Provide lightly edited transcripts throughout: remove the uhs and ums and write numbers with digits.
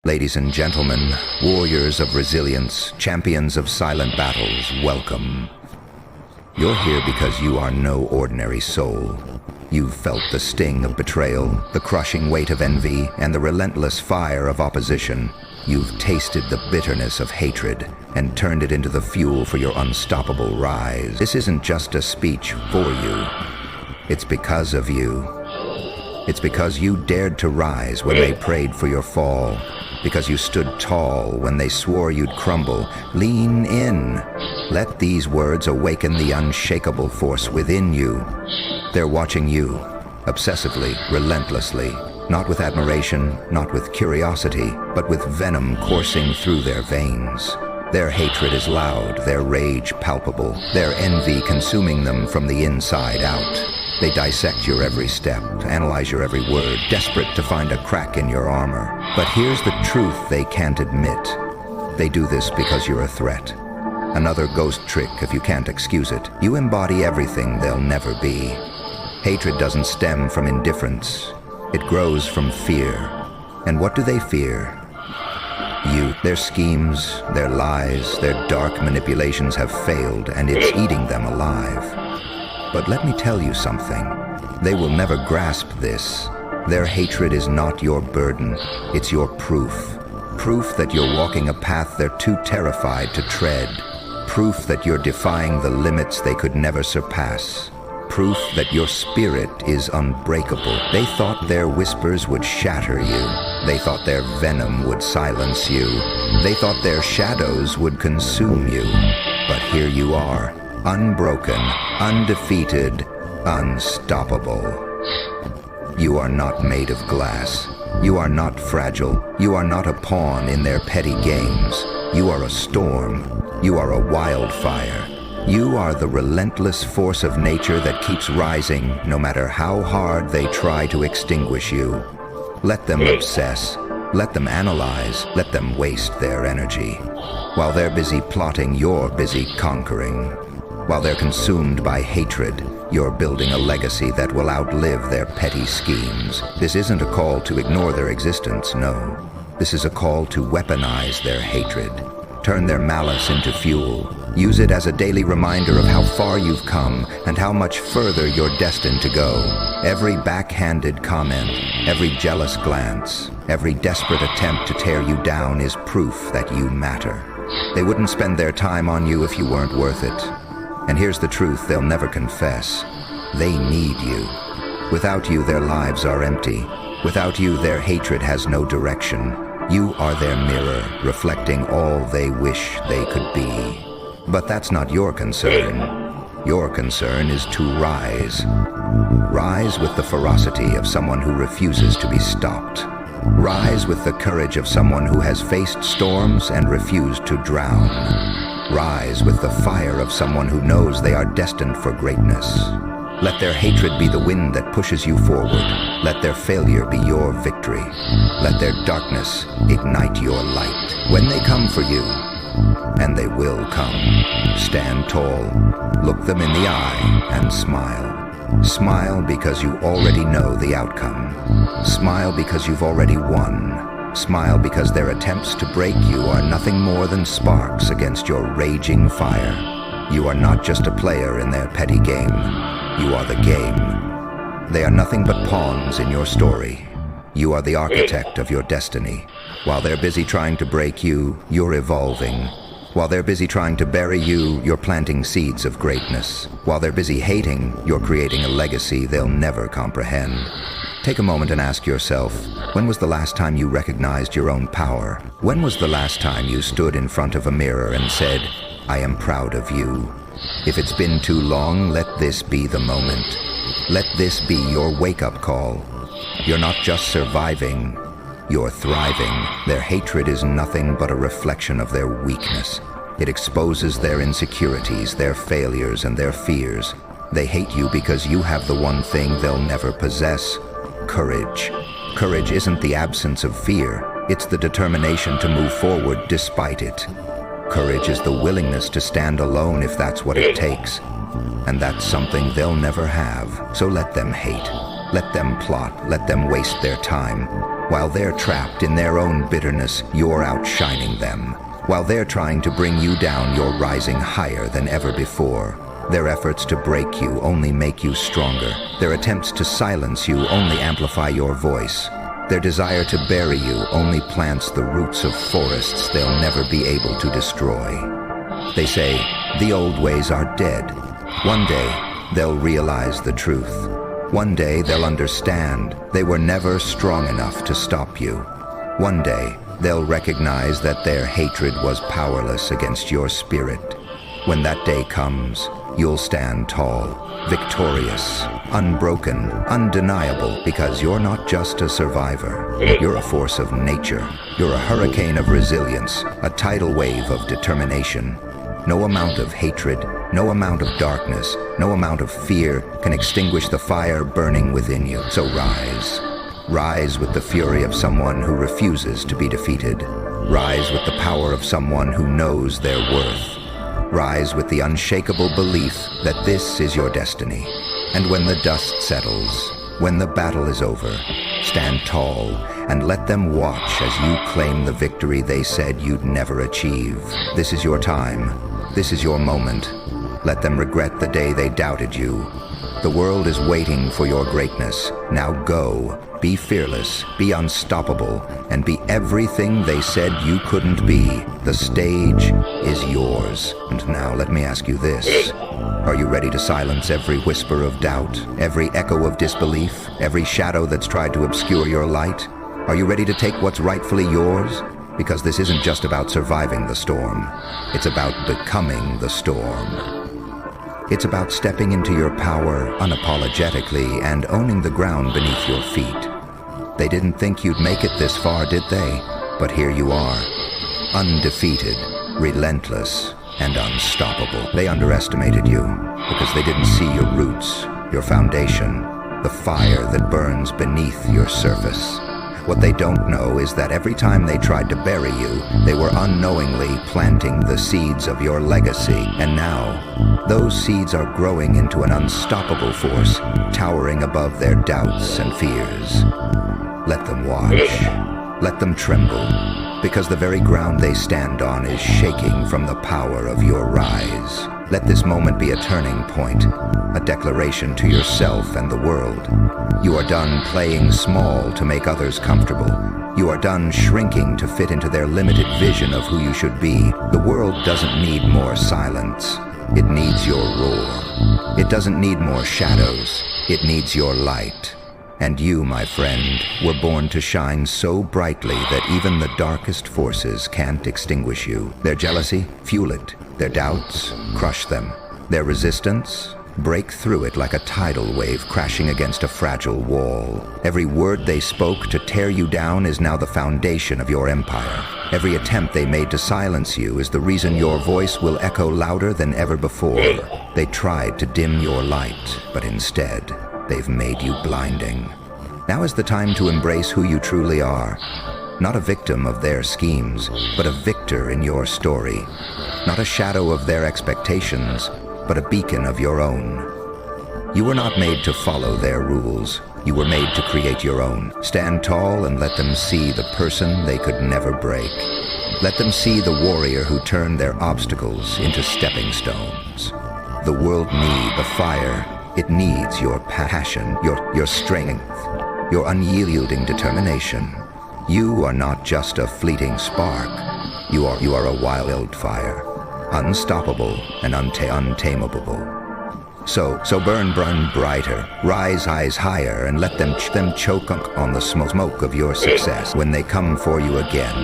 Ladies and gentlemen, warriors of resilience, champions of silent battles, welcome. You're here because you are no ordinary soul. You've felt the sting of betrayal, the crushing weight of envy, and the relentless fire of opposition. You've tasted the bitterness of hatred and turned it into the fuel for your unstoppable rise. This isn't just a speech for you. It's because of you. It's because you dared to rise when they prayed for your fall. Because you stood tall when they swore you'd crumble. Lean in. Let these words awaken the unshakable force within you. They're watching you, obsessively, relentlessly, not with admiration, not with curiosity, but with venom coursing through their veins. Their hatred is loud, their rage palpable, their envy consuming them from the inside out. They dissect your every step, analyze your every word, desperate to find a crack in your armor. But here's the truth they can't admit. They do this because you're a threat. Another ghost trick if you can't excuse it. You embody everything they'll never be. Hatred doesn't stem from indifference. It grows from fear. And what do they fear? You. Their schemes, their lies, their dark manipulations have failed, and it's eating them alive. But let me tell you something. They will never grasp this. Their hatred is not your burden. It's your proof. Proof that you're walking a path they're too terrified to tread. Proof that you're defying the limits they could never surpass. Proof that your spirit is unbreakable. They thought their whispers would shatter you. They thought their venom would silence you. They thought their shadows would consume you. But here you are. Unbroken, undefeated, unstoppable. You are not made of glass. You are not fragile. You are not a pawn in their petty games. You are a storm. You are a wildfire. You are the relentless force of nature that keeps rising no matter how hard they try to extinguish you. Let them obsess. Let them analyze. Let them waste their energy. While they're busy plotting, you're busy conquering. While they're consumed by hatred, you're building a legacy that will outlive their petty schemes. This isn't a call to ignore their existence, no. This is a call to weaponize their hatred. Turn their malice into fuel. Use it as a daily reminder of how far you've come and how much further you're destined to go. Every backhanded comment, every jealous glance, every desperate attempt to tear you down is proof that you matter. They wouldn't spend their time on you if you weren't worth it. And here's the truth they'll never confess. They need you. Without you, their lives are empty. Without you, their hatred has no direction. You are their mirror, reflecting all they wish they could be. But that's not your concern. Your concern is to rise. Rise with the ferocity of someone who refuses to be stopped. Rise with the courage of someone who has faced storms and refused to drown. Rise with the fire of someone who knows they are destined for greatness. Let their hatred be the wind that pushes you forward. Let their failure be your victory. Let their darkness ignite your light. When they come for you, and they will come, stand tall, look them in the eye, and smile. Smile because you already know the outcome. Smile because you've already won. Smile because their attempts to break you are nothing more than sparks against your raging fire. You are not just a player in their petty game. You are the game. They are nothing but pawns in your story. You are the architect of your destiny. While they're busy trying to break you, you're evolving. While they're busy trying to bury you, you're planting seeds of greatness. While they're busy hating, you're creating a legacy they'll never comprehend. Take a moment and ask yourself, when was the last time you recognized your own power? When was the last time you stood in front of a mirror and said, I am proud of you? If it's been too long, let this be the moment. Let this be your wake-up call. You're not just surviving, you're thriving. Their hatred is nothing but a reflection of their weakness. It exposes their insecurities, their failures, and their fears. They hate you because you have the one thing they'll never possess. Courage. Courage isn't the absence of fear. It's the determination to move forward despite it. Courage is the willingness to stand alone if that's what it takes. And that's something they'll never have. So let them hate. Let them plot. Let them waste their time. While they're trapped in their own bitterness, you're outshining them. While they're trying to bring you down, you're rising higher than ever before. Their efforts to break you only make you stronger. Their attempts to silence you only amplify your voice. Their desire to bury you only plants the roots of forests they'll never be able to destroy. They say, the old ways are dead. One day, they'll realize the truth. One day, they'll understand they were never strong enough to stop you. One day, they'll recognize that their hatred was powerless against your spirit. When that day comes, you'll stand tall, victorious, unbroken, undeniable, because you're not just a survivor. You're a force of nature. You're a hurricane of resilience, a tidal wave of determination. No amount of hatred, no amount of darkness, no amount of fear can extinguish the fire burning within you. So rise. Rise with the fury of someone who refuses to be defeated. Rise with the power of someone who knows their worth. Rise with the unshakable belief that this is your destiny. And when the dust settles, when the battle is over, stand tall and let them watch as you claim the victory they said you'd never achieve. This is your time. This is your moment. Let them regret the day they doubted you. The world is waiting for your greatness. Now go. Be fearless, be unstoppable, and be everything they said you couldn't be. The stage is yours. And now let me ask you this. Are you ready to silence every whisper of doubt, every echo of disbelief, every shadow that's tried to obscure your light? Are you ready to take what's rightfully yours? Because this isn't just about surviving the storm. It's about becoming the storm. It's about stepping into your power unapologetically and owning the ground beneath your feet. They didn't think you'd make it this far, did they? But here you are, undefeated, relentless, and unstoppable. They underestimated you because they didn't see your roots, your foundation, the fire that burns beneath your surface. What they don't know is that every time they tried to bury you, they were unknowingly planting the seeds of your legacy. And now, those seeds are growing into an unstoppable force, towering above their doubts and fears. Let them watch. Let them tremble, because the very ground they stand on is shaking from the power of your rise. Let this moment be a turning point, a declaration to yourself and the world. You are done playing small to make others comfortable. You are done shrinking to fit into their limited vision of who you should be. The world doesn't need more silence. It needs your roar. It doesn't need more shadows. It needs your light. And you, my friend, were born to shine so brightly that even the darkest forces can't extinguish you. Their jealousy, fuel it. Their doubts, crush them. Their resistance, break through it like a tidal wave crashing against a fragile wall. Every word they spoke to tear you down is now the foundation of your empire. Every attempt they made to silence you is the reason your voice will echo louder than ever before. They tried to dim your light, but instead, they've made you blinding. Now is the time to embrace who you truly are. Not a victim of their schemes, but a victor in your story. Not a shadow of their expectations, but a beacon of your own. You were not made to follow their rules. You were made to create your own. Stand tall and let them see the person they could never break. Let them see the warrior who turned their obstacles into stepping stones. The world needs the fire. It needs your passion, your strength, your unyielding determination. You are not just a fleeting spark. You are a wildfire, unstoppable and untamable. So burn brighter, rise higher, and let them choke on the smoke of your success when they come for you again.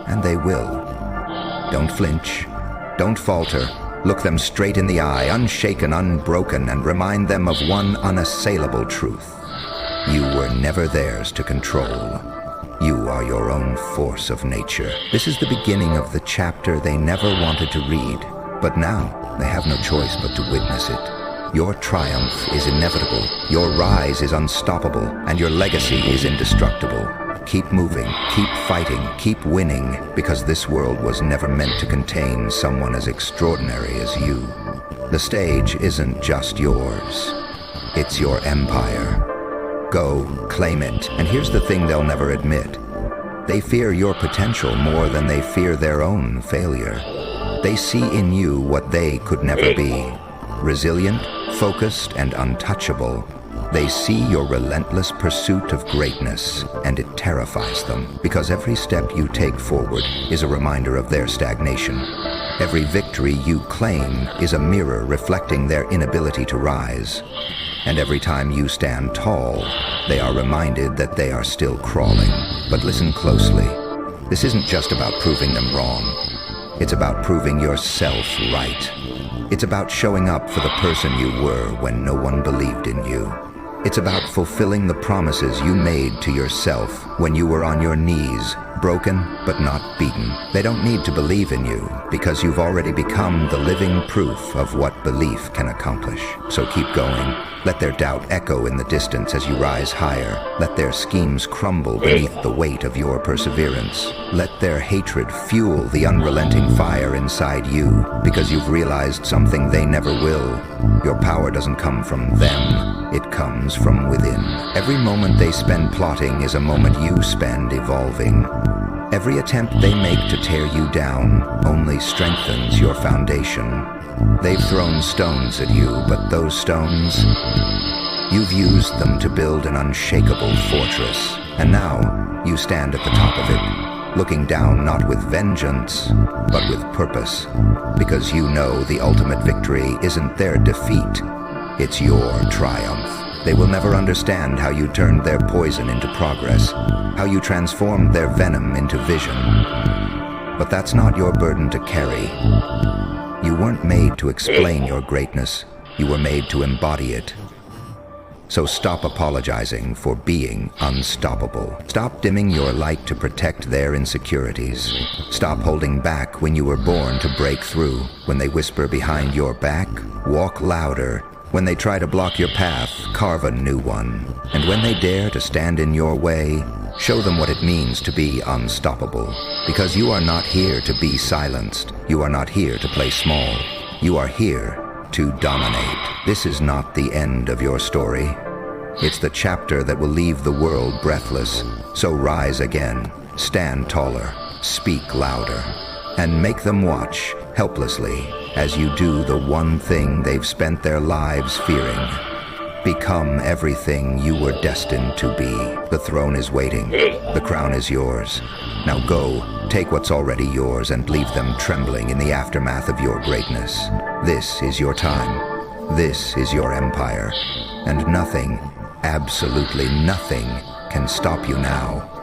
And they will. Don't flinch. Don't falter. Look them straight in the eye, unshaken, unbroken, and remind them of one unassailable truth. You were never theirs to control. You are your own force of nature. This is the beginning of the chapter they never wanted to read, but now they have no choice but to witness it. Your triumph is inevitable, your rise is unstoppable, and your legacy is indestructible. Keep moving, keep fighting, keep winning, because this world was never meant to contain someone as extraordinary as you. The stage isn't just yours, it's your empire. Go, claim it. And here's the thing they'll never admit. They fear your potential more than they fear their own failure. They see in you what they could never be. Resilient, focused, and untouchable. They see your relentless pursuit of greatness, and it terrifies them, because every step you take forward is a reminder of their stagnation. Every victory you claim is a mirror reflecting their inability to rise. And every time you stand tall, they are reminded that they are still crawling. But listen closely. This isn't just about proving them wrong. It's about proving yourself right. It's about showing up for the person you were when no one believed in you. It's about fulfilling the promises you made to yourself when you were on your knees, broken but not beaten. They don't need to believe in you because you've already become the living proof of what belief can accomplish. So keep going. Let their doubt echo in the distance as you rise higher. Let their schemes crumble beneath the weight of your perseverance. Let their hatred fuel the unrelenting fire inside you, because you've realized something they never will. Your power doesn't come from them, it comes from within. Every moment they spend plotting is a moment you spend evolving. Every attempt they make to tear you down only strengthens your foundation. They've thrown stones at you, but those stones, you've used them to build an unshakable fortress. And now, you stand at the top of it, looking down not with vengeance, but with purpose. Because you know the ultimate victory isn't their defeat, it's your triumph. They will never understand how you turned their poison into progress, how you transformed their venom into vision. But that's not your burden to carry. You weren't made to explain your greatness, you were made to embody it. So stop apologizing for being unstoppable. Stop dimming your light to protect their insecurities. Stop holding back when you were born to break through. When they whisper behind your back, walk louder. When they try to block your path, carve a new one. And when they dare to stand in your way, show them what it means to be unstoppable. Because you are not here to be silenced. You are not here to play small. You are here to dominate. This is not the end of your story. It's the chapter that will leave the world breathless. So rise again, stand taller, speak louder, and make them watch helplessly as you do the one thing they've spent their lives fearing. Become everything you were destined to be. The throne is waiting. The crown is yours. Now go, take what's already yours and leave them trembling in the aftermath of your greatness. This is your time. This is your empire. And nothing, absolutely nothing, can stop you now.